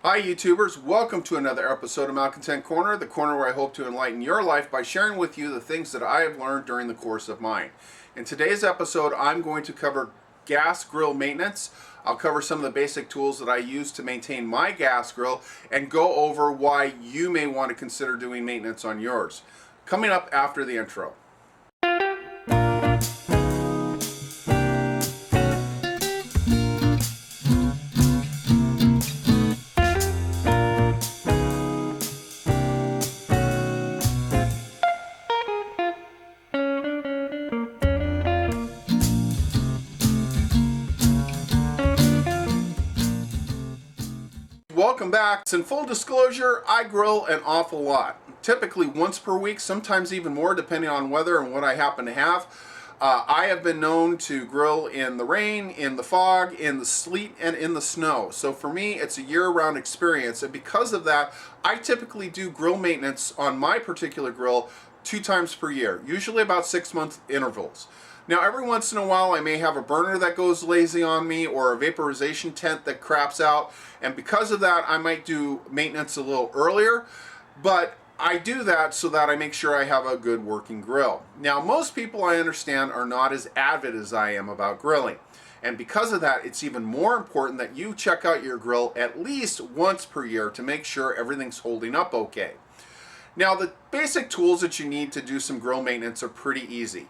Hi YouTubers, welcome to another episode of Malcontent Corner, the corner where I hope to enlighten your life by sharing with you the things that I have learned during the course of mine. In today's episode, I'm going to cover gas grill maintenance. I'll cover some of the basic tools that I use to maintain my gas grill and go over why you may want to consider doing maintenance on yours. Coming up after the intro. Welcome back. In full disclosure, I grill an awful lot. Typically once per week, sometimes even more depending on weather and what I happen to have. I have been known to grill in the rain, in the fog, in the sleet, and in the snow. So for me, it's a year-round experience, and because of that, I typically do grill maintenance on my particular grill 2 times per year, usually about 6-month intervals. Now every once in a while I may have a burner that goes lazy on me or a vaporization tent that craps out, and because of that I might do maintenance a little earlier, but I do that so that I make sure I have a good working grill. Now most people, I understand, are not as avid as I am about grilling, and because of that it's even more important that you check out your grill at least once per year to make sure everything's holding up okay. Now the basic tools that you need to do some grill maintenance are pretty easy.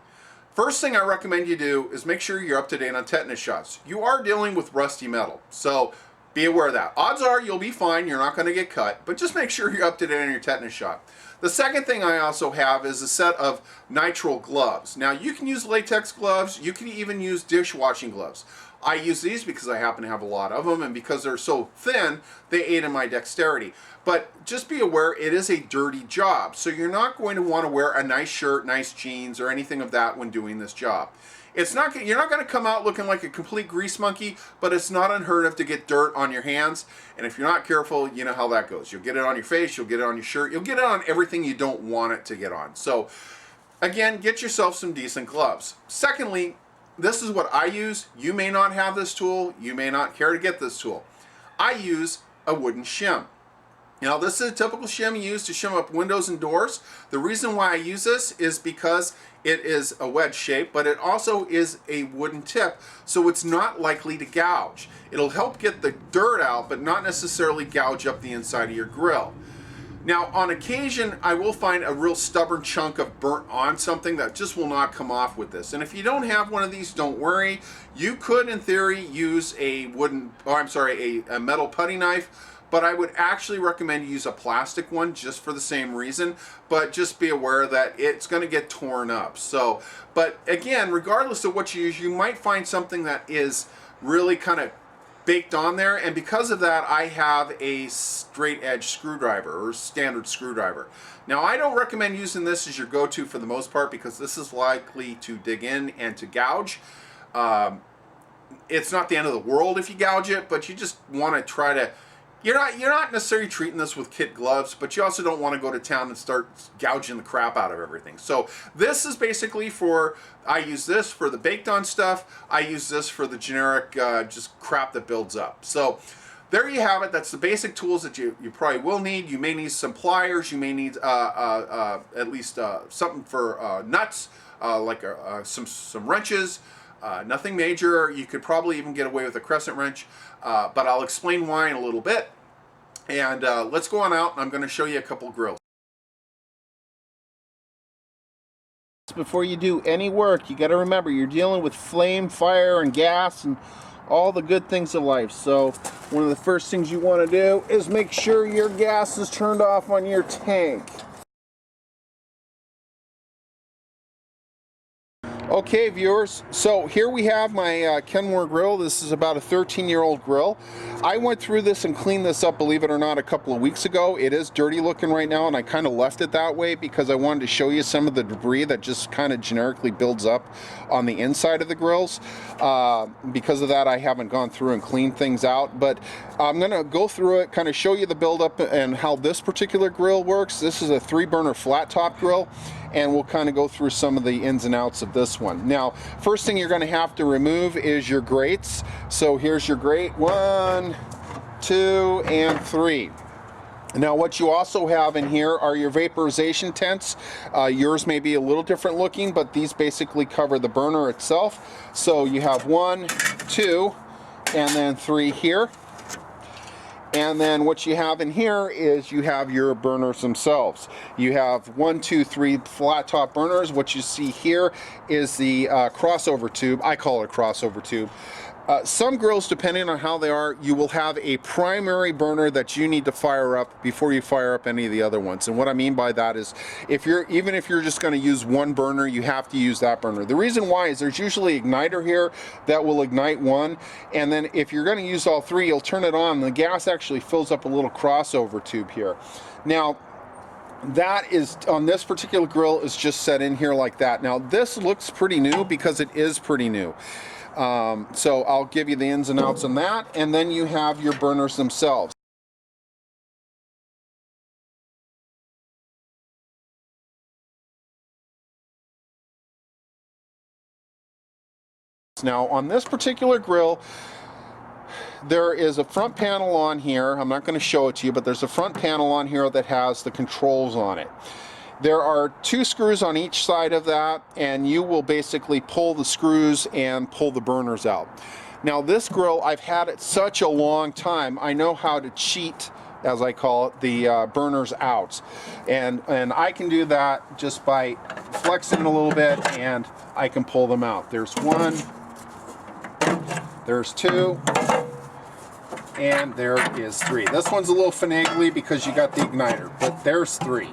First thing I recommend you do is make sure you're up to date on tetanus shots. You are dealing with rusty metal, so be aware of that. Odds are you'll be fine, you're not going to get cut, but just make sure you're up to date on your tetanus shot. The second thing I also have is a set of nitrile gloves. Now you can use latex gloves, you can even use dishwashing gloves. I use these because I happen to have a lot of them, and because they're so thin, they aid in my dexterity. But just be aware, it is a dirty job, so you're not going to want to wear a nice shirt, nice jeans, or anything of that when doing this job. You're not going to come out looking like a complete grease monkey, but it's not unheard of to get dirt on your hands, and if you're not careful, you know how that goes. You'll get it on your face, you'll get it on your shirt, you'll get it on everything you don't want it to get on. So again, get yourself some decent gloves. Secondly, this is what I use. You may not have this tool, you may not care to get this tool. I use a wooden shim. Now this is a typical shim used to shim up windows and doors. The reason why I use this is because it is a wedge shape, but it also is a wooden tip, so it's not likely to gouge. It'll help get the dirt out, but not necessarily gouge up the inside of your grill. Now on occasion I will find a real stubborn chunk of burnt on something that just will not come off with this, and if you don't have one of these, don't worry. You could in theory use a metal putty knife, but I would actually recommend you use a plastic one just for the same reason, but just be aware that it's going to get torn up. So, but again, regardless of what you use, you might find something that is really kind of baked on there, and because of that I have a straight edge screwdriver or standard screwdriver. Now I don't recommend using this as your go-to for the most part because this is likely to dig in and to gouge. It's not the end of the world if you gouge it, but you just want to try to, you're not necessarily treating this with kid gloves, but you also don't want to go to town and start gouging the crap out of everything. So this is basically for, I use this for the baked on stuff, I use this for the generic just crap that builds up. So there you have it. That's the basic tools that you probably will need. You may need some pliers, you may need at least something for nuts, like some wrenches. Nothing major. You could probably even get away with a crescent wrench, but I'll explain why in a little bit. And let's go on out, and I'm going to show you a couple grills. Before you do any work, you got to remember you're dealing with flame, fire, and gas, and all the good things of life. So one of the first things you want to do is make sure your gas is turned off on your tank. Okay viewers, so here we have my Kenmore grill. This is about a 13-year-old grill. I went through this and cleaned this up, believe it or not, a couple of weeks ago. It is dirty looking right now, and I kind of left it that way because I wanted to show you some of the debris that just kind of generically builds up on the inside of the grills. Because of that, I haven't gone through and cleaned things out, but I'm going to go through it, kind of show you the buildup and how this particular grill works. This is a 3-burner flat top grill, and we'll kind of go through some of the ins and outs of this one. Now, first thing you're going to have to remove is your grates. So here's your grate, 1, 2, and 3. Now what you also have in here are your vaporization tents. Yours may be a little different looking, but these basically cover the burner itself. So you have 1, 2, and then 3 here. And then what you have in here is you have your burners themselves. You have 1, 2, 3 flat top burners. What you see here is the crossover tube. I call it a crossover tube. Some grills, depending on how they are, you will have a primary burner that you need to fire up before you fire up any of the other ones. And what I mean by that is, even if you're just going to use one burner, you have to use that burner. The reason why is there's usually an igniter here that will ignite one, and then if you're going to use all 3, you'll turn it on, and the gas actually fills up a little crossover tube here. Now, that is, on this particular grill, is just set in here like that. Now, this looks pretty new because it is pretty new. So I'll give you the ins and outs on that, and then you have your burners themselves. Now on this particular grill, there is a front panel on here. I'm not going to show it to you, but there's a front panel on here that has the controls on it. There are 2 screws on each side of that, and you will basically pull the screws and pull the burners out. Now this grill, I've had it such a long time, I know how to cheat, as I call it, the burners out. And I can do that just by flexing it a little bit, and I can pull them out. There's 1, there's 2, and there is 3. This one's a little finagly because you got the igniter, but there's 3.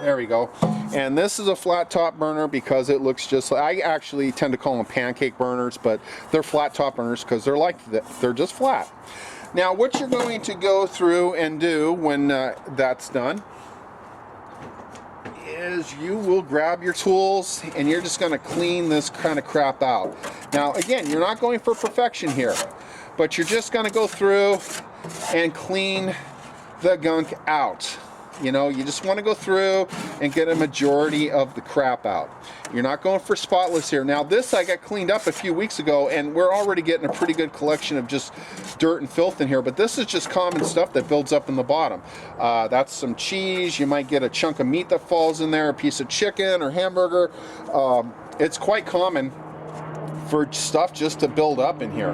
There we go. And this is a flat top burner because it looks just like, I actually tend to call them pancake burners, but they're flat top burners because they're like they're just flat. Now what you're going to go through and do when that's done is you will grab your tools and you're just going to clean this kind of crap out. Now again, you're not going for perfection here, but you're just going to go through and clean the gunk out. You know, you just want to go through and get a majority of the crap out. You're not going for spotless here. Now this I got cleaned up a few weeks ago, and we're already getting a pretty good collection of just dirt and filth in here, but this is just common stuff that builds up in the bottom. That's some cheese. You might get a chunk of meat that falls in there, a piece of chicken or hamburger. It's quite common for stuff just to build up in here,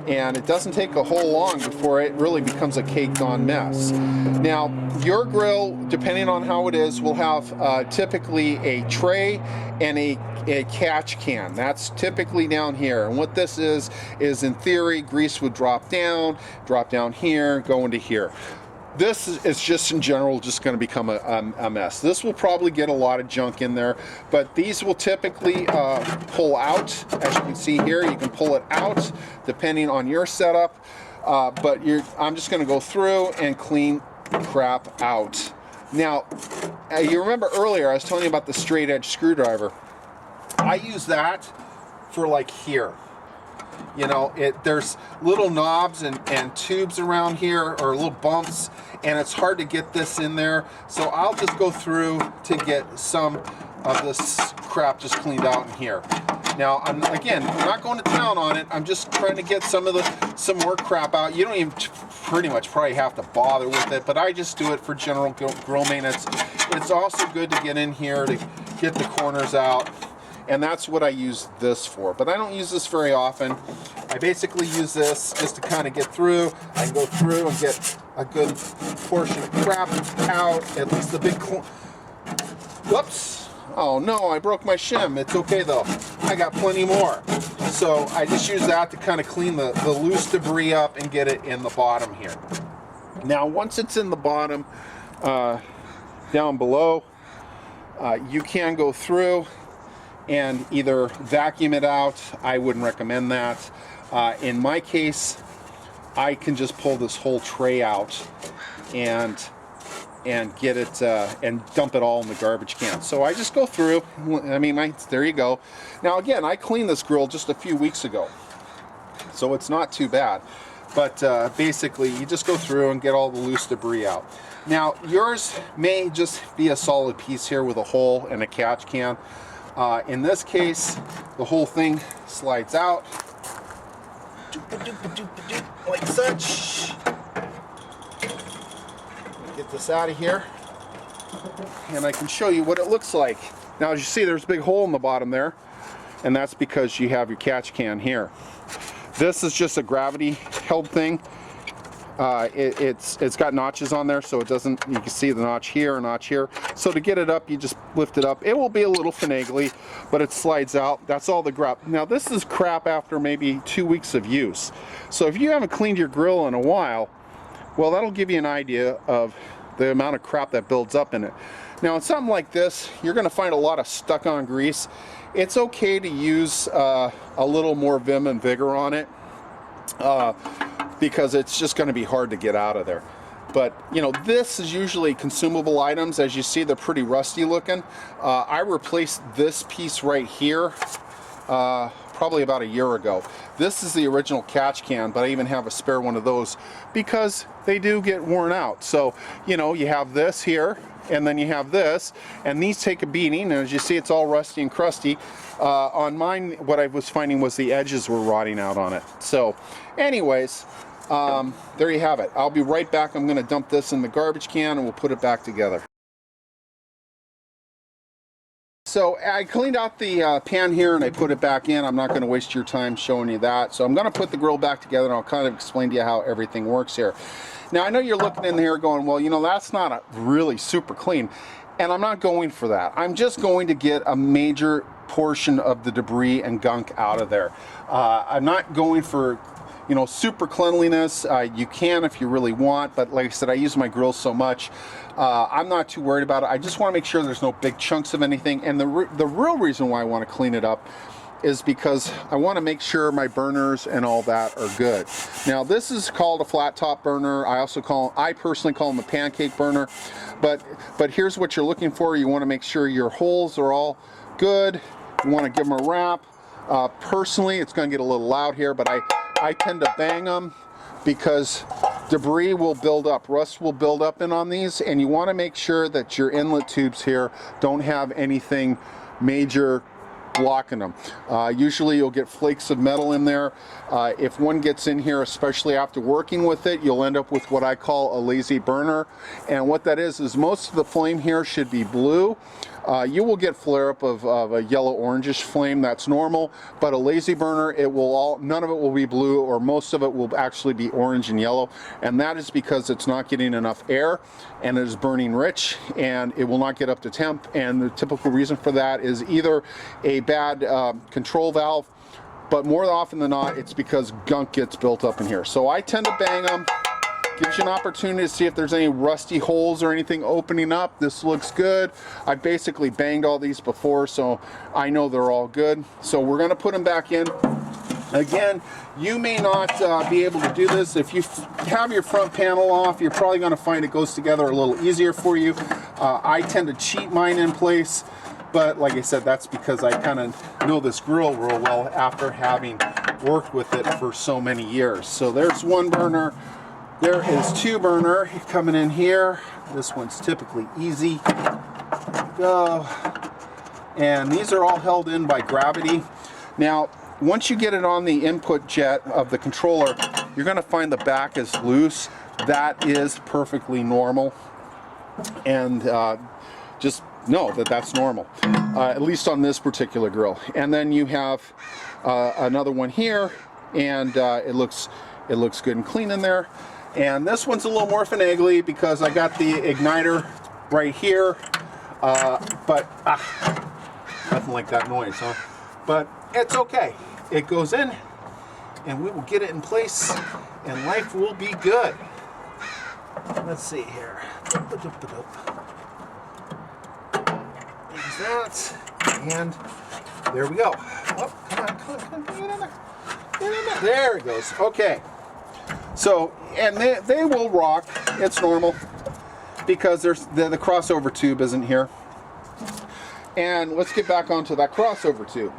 and it doesn't take a whole long before it really becomes a caked on mess. Now your grill, depending on how it is, will have typically a tray and a catch can. That's typically down here, and what this is in theory grease would drop down here, go into here. This is just in general just going to become a mess. This will probably get a lot of junk in there, but these will typically pull out. As you can see here, you can pull it out depending on your setup, but I'm just going to go through and clean crap out. Now, you remember earlier I was telling you about the straight edge screwdriver. I use that for like here. You know, there's little knobs and tubes around here, or little bumps, and it's hard to get this in there. So I'll just go through to get some of this crap just cleaned out in here. Now, I'm not going to town on it. I'm just trying to get some more crap out. You don't even pretty much probably have to bother with it, but I just do it for general grill maintenance. It's also good to get in here to get the corners out. And that's what I use this for. But I don't use this very often. I basically use this just to kind of get through. I can go through and get a good portion of crap out, at least the big... Whoops! Oh no, I broke my shim. It's okay though. I got plenty more. So I just use that to kind of clean the loose debris up and get it in the bottom here. Now once it's in the bottom, down below, you can go through and either vacuum it out. I wouldn't recommend that. In my case, I can just pull this whole tray out and get it and dump it all in the garbage can. So I just go through. I mean, there you go. Now again, I cleaned this grill just a few weeks ago, so it's not too bad. But basically, you just go through and get all the loose debris out. Now yours may just be a solid piece here with a hole and a catch can. In this case, the whole thing slides out like such, get this out of here, and I can show you what it looks like. Now, as you see, there's a big hole in the bottom there, and that's because you have your catch can here. This is just a gravity held thing. It's got notches on there, so it doesn't, you can see the notch here, a notch here. So to get it up, you just lift it up. It will be a little finagly, but it slides out. That's all the grub. Now this is crap after maybe 2 weeks of use. So if you haven't cleaned your grill in a while, well, that'll give you an idea of the amount of crap that builds up in it. Now in something like this, you're gonna find a lot of stuck on grease. It's okay to use a little more vim and vigor on it. Because it's just going to be hard to get out of there. But you know, this is usually consumable items. As you see, they're pretty rusty looking. I replaced this piece right here probably about a year ago. This is the original catch can, but I even have a spare one of those because they do get worn out. So you know, you have this here, and then you have this, and these take a beating, and as you see, it's all rusty and crusty. On mine, what I was finding was the edges were rotting out on it. So anyways, there you have it. I'll be right back. I'm going to dump this in the garbage can and we'll put it back together. So I cleaned out the pan here and I put it back in. I'm not going to waste your time showing you that. So I'm going to put the grill back together and I'll kind of explain to you how everything works here. Now I know you're looking in here going, well, you know, that's not really super clean. And I'm not going for that. I'm just going to get a major portion of the debris and gunk out of there. I'm not going for, you know, super cleanliness. You can if you really want, but like I said, I use my grill so much, I'm not too worried about it. I just want to make sure there's no big chunks of anything. And the real reason why I want to clean it up is because I want to make sure my burners and all that are good. Now this is called a flat top burner. I personally call them a pancake burner. But here's what you're looking for. You want to make sure your holes are all good. You want to give them a wrap. Personally, it's going to get a little loud here, but I tend to bang them because debris will build up, rust will build up in on these, and you want to make sure that your inlet tubes here don't have anything major blocking them. Usually you'll get flakes of metal in there. If one gets in here, especially after working with it, you'll end up with what I call a lazy burner. And what that is most of the flame here should be blue. You will get flare up of a yellow orangish flame, that's normal, but a lazy burner, none of it will be blue, or most of it will actually be orange and yellow, and that is because it's not getting enough air and it is burning rich and it will not get up to temp. And the typical reason for that is either a bad control valve, but more often than not it's because gunk gets built up in here. So I tend to bang them. Gives you an opportunity to see if there's any rusty holes or anything opening up. This looks good. I basically banged all these before, so I know they're all good. So we're going to put them back in. Again, you may not be able to do this. If you have your front panel off, you're probably going to find it goes together a little easier for you. I tend to cheat mine in place, but like I said, that's because I kind of know this grill real well after having worked with it for so many years. So there's one burner. There is two burner coming in here. This one's typically easy. Go. And these are all held in by gravity. Now, once you get it on the input jet of the controller, you're going to find the back is loose. That is perfectly normal. And just know that that's normal, at least on this particular grill. And then you have another one here, and it looks good and clean in there. And this one's a little more finagly because I got the igniter right here, but nothing like that noise, huh? But it's okay. It goes in, and we will get it in place, and life will be good. Let's see here. There's that, and there we go. Oh, come on, get in there. Get in there. There it goes. Okay. So, and they will rock. It's normal because the crossover tube isn't here. And let's get back onto that crossover tube.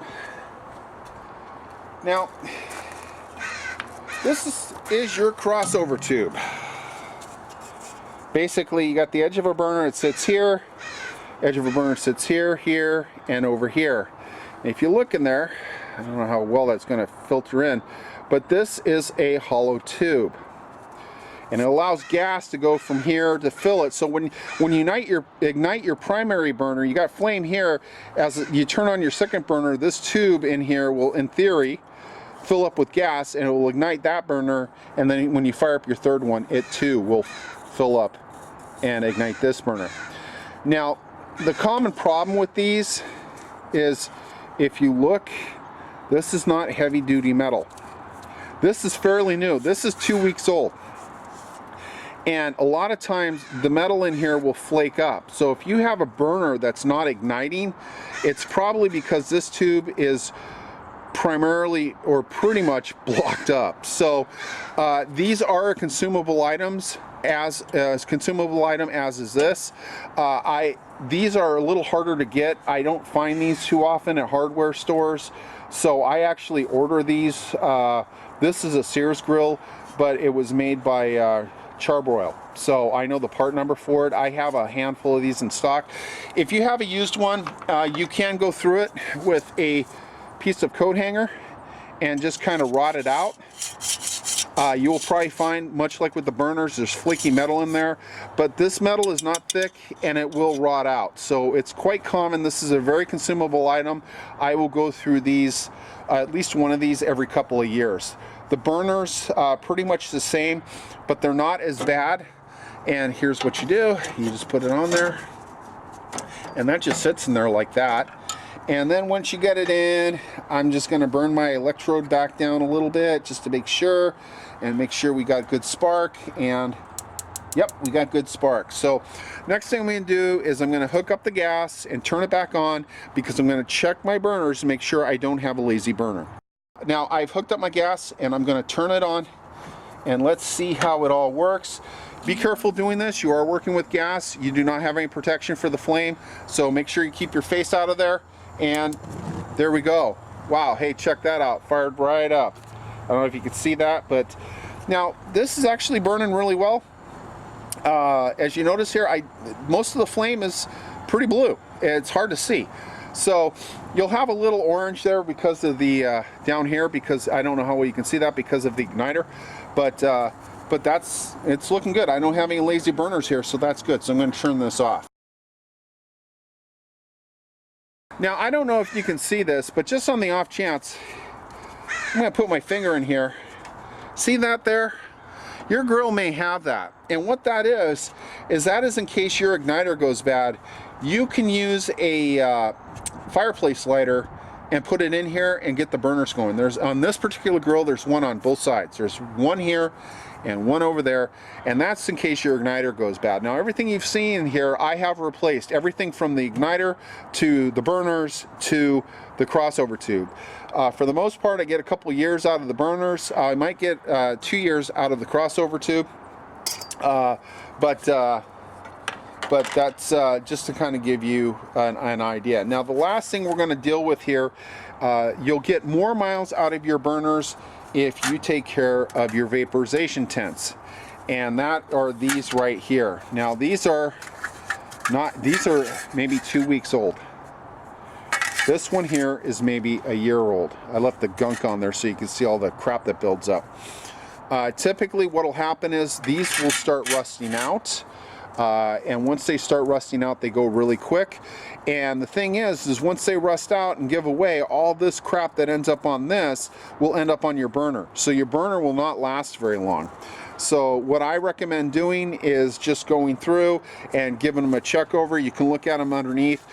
Now, this is your crossover tube. Basically, you got the edge of a burner, it sits here. Edge of a burner sits here, here, and over here. And if you look in there, I don't know how well that's going to filter in, but this is a hollow tube. and it allows gas to go from here to fill it. So when you ignite your primary burner, you got flame here. As you turn on your second burner, this tube in here will, in theory, fill up with gas, and it will ignite that burner, and then when you fire up your third one, it too will fill up and ignite this burner. Now, the common problem with these is, if you look, this is not heavy duty metal. This is fairly new. This is 2 weeks old. And a lot of times the metal in here will flake up. So if you have a burner that's not igniting, it's probably because this tube is primarily or pretty much blocked up. So these are consumable items, as consumable item as is this. These are a little harder to get. I don't find these too often at hardware stores, so I actually order these. This is a Sears grill, but it was made by char-broil, so I know the part number for it. I have a handful of these in stock. If you have a used one, you can go through it with a piece of coat hanger and just kind of rot it out. You will probably find, much like with the burners, there's flaky metal in there, but this metal is not thick and it will rot out. So it's quite common. This is a very consumable item. I will go through these, at least one of these every couple of years. The burners, pretty much the same, but they're not as bad. And here's what you do. You just put it on there, and that just sits in there like that. And then once you get it in, I'm just going to burn my electrode back down a little bit just to make sure, and make sure we got good spark. And yep, we got good spark. So next thing I'm going to do is I'm going to hook up the gas and turn it back on, because I'm going to check my burners to make sure I don't have a lazy burner. Now I've hooked up my gas and I'm going to turn it on, and let's see how it all works. Be careful doing this. You are working with gas. You do not have any protection for the flame, so make sure you keep your face out of there. And there we go. Wow, hey, check that out. Fired right up. I don't know if you can see that, but now this is actually burning really well. As you notice here, most of the flame is pretty blue. It's hard to see. So you'll have a little orange there because of the down here, because I don't know how well you can see that because of the igniter, but it's looking good. I don't have any lazy burners here, so that's good. So I'm going to turn this off. Now I don't know if you can see this, but just on the off chance, I'm going to put my finger in here. See that there? Your grill may have that, and what that is in case your igniter goes bad. You can use a fireplace lighter and put it in here and get the burners going. There's, on this particular grill, there's one on both sides. There's one here and one over there, and that's in case your igniter goes bad. Now everything you've seen here, I have replaced everything from the igniter to the burners to the crossover tube. For the most part, I get a couple years out of the burners. I might get 2 years out of the crossover tube, but that's just to kind of give you an idea. Now the last thing we're going to deal with here, you'll get more miles out of your burners if you take care of your vaporization tents, and that are these right here. Now these are maybe 2 weeks old. This one here is maybe a year old. I left the gunk on there so you can see all the crap that builds up. Typically what will happen is these will start rusting out. And once they start rusting out, they go really quick. And the thing is once they rust out and give away, all this crap that ends up on this will end up on your burner. So your burner will not last very long. So what I recommend doing is just going through and giving them a check over. You can look at them underneath,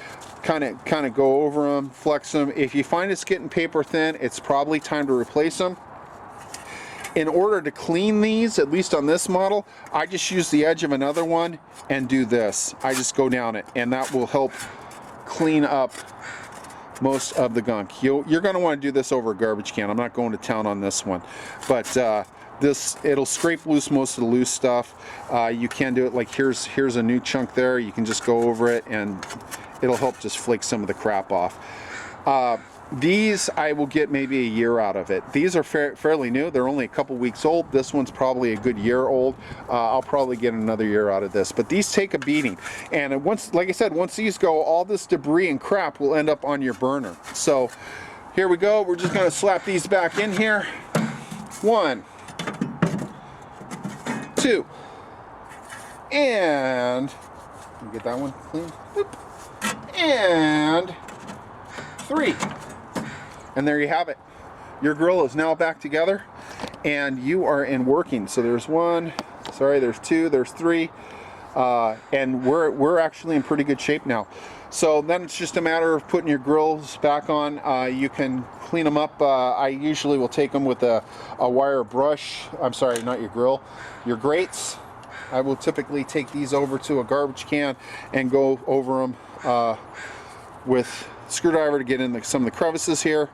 kind of go over them, flex them. If you find it's getting paper thin, it's probably time to replace them. In order to clean these, at least on this model, I just use the edge of another one and do this. I just go down it, and that will help clean up most of the gunk. You're going to want to do this over a garbage can. I'm not going to town on this one, but it'll scrape loose most of the loose stuff. You can do it like here's a new chunk there. You can just go over it, and it'll help just flake some of the crap off. These I will get maybe a year out of it. These are fairly new. They're only a couple weeks old. This one's probably a good year old. I'll probably get another year out of this. But these take a beating. And once, like I said, once these go, all this debris and crap will end up on your burner. So here we go. We're just going to slap these back in here. 1, 2, 2, and get that one clean, and 3. And there you have it. Your grill is now back together and you are in working. So there's 1, sorry, there's 2, there's 3, and we're actually in pretty good shape now. So then it's just a matter of putting your grills back on. You can clean them up. I usually will take them with a wire brush. I'm sorry, not your grill, your grates. I will typically take these over to a garbage can and go over them with screwdriver to get in some of the crevices here,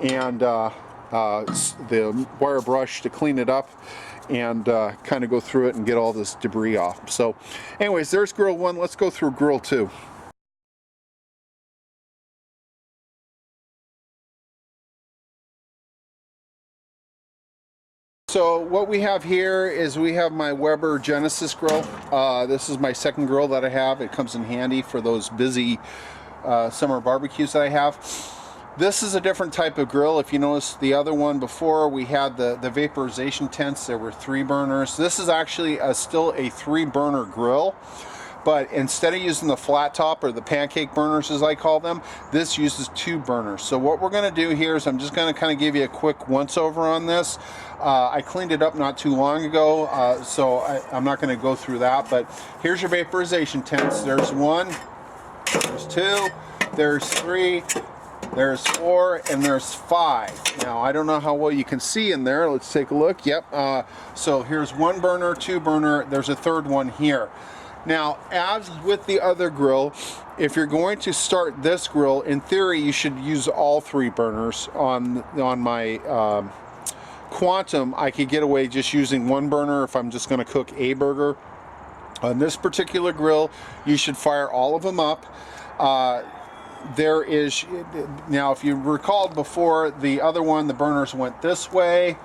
and the wire brush to clean it up, and kind of go through it and get all this debris off. So anyways, there's grill 1. Let's go through grill 2. So what we have here is we have my Weber Genesis grill. This is my second grill that I have. It comes in handy for those busy summer barbecues that I have. This is a different type of grill. If you notice the other one before, we had the vaporization tents. There were 3 burners. This is actually still a 3-burner grill, but instead of using the flat top or the pancake burners as I call them, this uses 2 burners. So what we're going to do here is I'm just going to kind of give you a quick once over on this. I cleaned it up not too long ago, so I'm not going to go through that, but here's your vaporization tents. There's 1, there's 2, there's 3, there's 4, and there's 5. Now I don't know how well you can see in there. Let's take a look. Yep. So here's 1 burner, 2 burner, there's a 3rd one here. Now, as with the other grill, if you're going to start this grill, in theory you should use all 3 burners. On my Quantum, I could get away just using 1 burner if I'm just going to cook a burger. On this particular grill, you should fire all of them up. There is, now if you recalled before, the other one, the burners went this way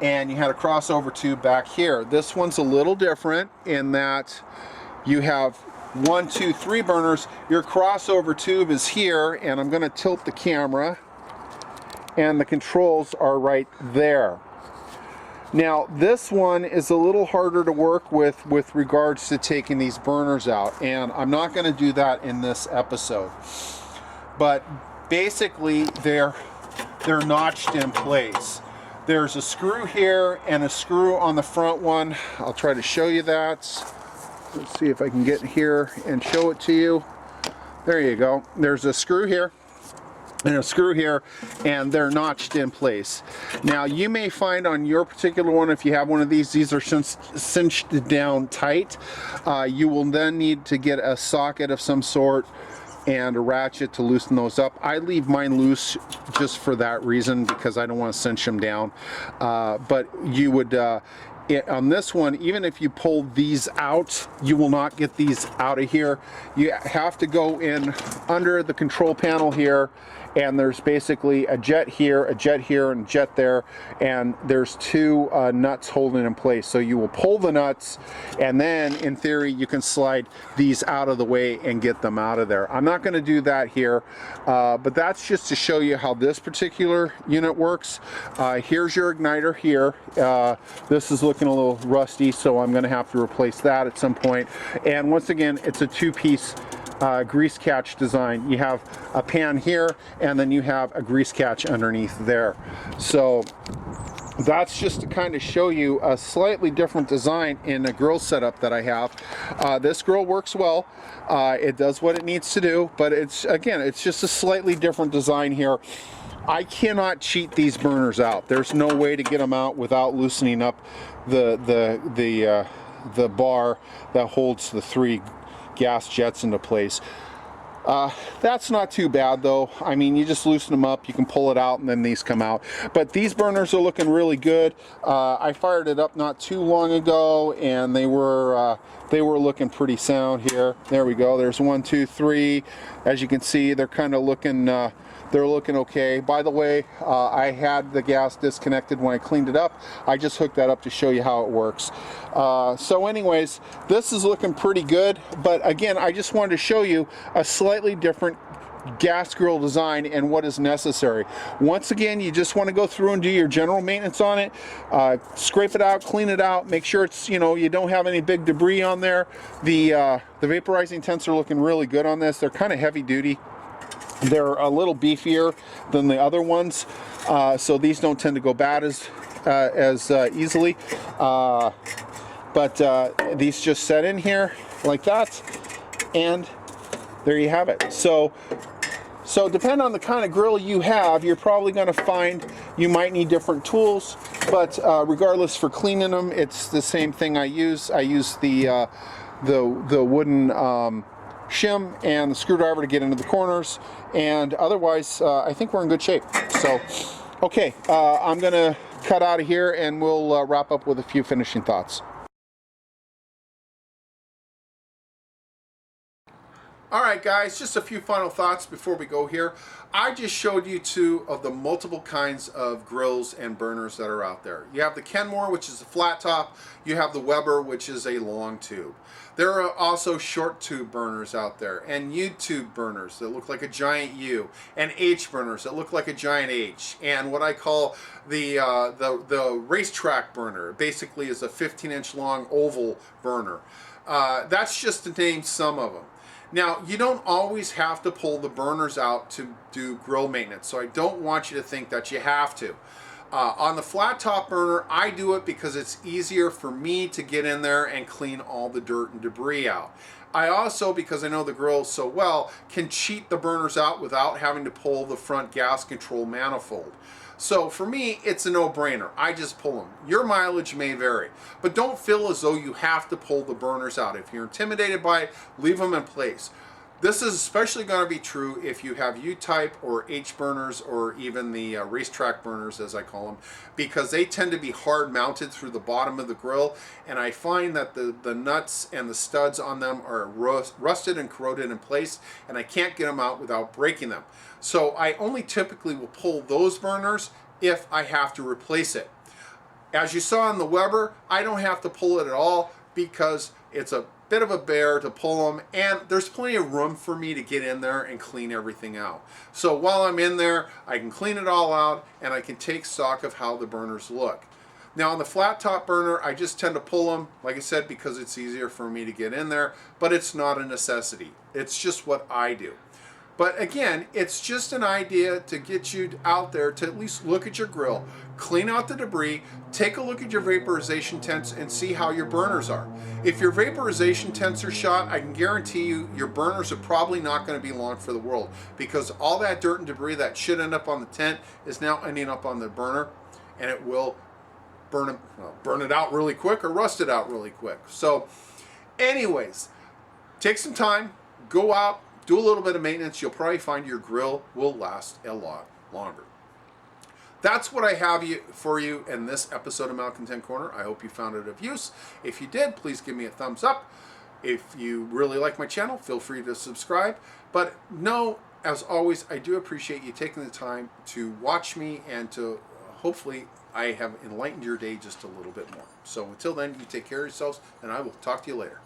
and you had a crossover tube back here. This one's a little different in that you have 1, 2, 3 burners. Your crossover tube is here, and I'm going to tilt the camera, and the controls are right there. Now this one is a little harder to work with regards to taking these burners out, and I'm not going to do that in this episode. But basically they're notched in place. There's a screw here and a screw on the front one. I'll try to show you that. Let's see if I can get here and show it to you. There you go. There's a screw here and a screw here, and they're notched in place. Now you may find on your particular one, if you have one of these are cinched down tight. You will then need to get a socket of some sort and a ratchet to loosen those up. I leave mine loose just for that reason, because I don't want to cinch them down. But you would, on this one, even if you pull these out, you will not get these out of here. You have to go in under the control panel here, and there's basically a jet here, and a jet there, and there's 2 nuts holding in place. So you will pull the nuts, and then in theory you can slide these out of the way and get them out of there. I'm not going to do that here, but that's just to show you how this particular unit works. Here's your igniter here. This is looking a little rusty, so I'm going to have to replace that at some point. And once again, it's a 2-piece grease catch design. You have a pan here, and then you have a grease catch underneath there. So that's just to kind of show you a slightly different design in a grill setup that I have. This grill works well. It does what it needs to do, but it's just a slightly different design here. I cannot cheat these burners out. There's no way to get them out without loosening up the bar that holds the 3 gas jets into place. That's not too bad though. I mean, you just loosen them up, you can pull it out, and then these come out. But these burners are looking really good. I fired it up not too long ago, and they were looking pretty sound here. There we go. There's 1, 2, 3. As you can see, they're kind of looking they're looking okay. By the way, I had the gas disconnected when I cleaned it up. I just hooked that up to show you how it works. So anyways, this is looking pretty good, but again, I just wanted to show you a slightly different gas grill design and what is necessary. Once again, you just want to go through and do your general maintenance on it, scrape it out, clean it out, make sure it's, you know, you don't have any big debris on there. The vaporizing tents are looking really good on this. They're kind of heavy duty. They're a little beefier than the other ones, so these don't tend to go bad as easily. But these just set in here like that, and there you have it. So depending on the kind of grill you have, you're probably going to find you might need different tools, but regardless, for cleaning them, it's the same thing I use. I use the wooden shim and the screwdriver to get into the corners, and otherwise I think we're in good shape. So okay, I'm going to cut out of here and we'll wrap up with a few finishing thoughts. Alright guys, just a few final thoughts before we go here. I just showed you two of the multiple kinds of grills and burners that are out there. You have the Kenmore, which is a flat top. You have the Weber, which is a long tube. There are also short tube burners out there, and U tube burners that look like a giant U, and H burners that look like a giant H, and what I call the racetrack burner. Basically is a 15-inch long oval burner. That's just to name some of them. Now, you don't always have to pull the burners out to do grill maintenance, so I don't want you to think that you have to. On the flat top burner, I do it because it's easier for me to get in there and clean all the dirt and debris out. I also, because I know the grill so well, can cheat the burners out without having to pull the front gas control manifold. So for me, it's a no-brainer. I just pull them. Your mileage may vary, but don't feel as though you have to pull the burners out. If you're intimidated by it, leave them in place. This is especially going to be true if you have U-type or H burners, or even the racetrack burners, as I call them, because they tend to be hard mounted through the bottom of the grill, and I find that the nuts and the studs on them are rusted and corroded in place, and I can't get them out without breaking them. So I only typically will pull those burners if I have to replace it. As you saw in the Weber, I don't have to pull it at all because it's a bit of a bear to pull them, and there's plenty of room for me to get in there and clean everything out. So while I'm in there, I can clean it all out and I can take stock of how the burners look. Now on the flat top burner, I just tend to pull them, like I said, because it's easier for me to get in there, but it's not a necessity. It's just what I do. But again, it's just an idea to get you out there to at least look at your grill, clean out the debris, take a look at your vaporization tents and see how your burners are. If your vaporization tents are shot, I can guarantee you your burners are probably not going to be long for the world, because all that dirt and debris that should end up on the tent is now ending up on the burner, and it will burn it out really quick or rust it out really quick. So anyways, take some time, go out, do a little bit of maintenance. You'll probably find your grill will last a lot longer. That's what I have for you in this episode of Malcontent Corner. I hope you found it of use. If you did, please give me a thumbs up. If you really like my channel, feel free to subscribe. But no, as always, I do appreciate you taking the time to watch me, and to hopefully I have enlightened your day just a little bit more. So until then, you take care of yourselves, and I will talk to you later.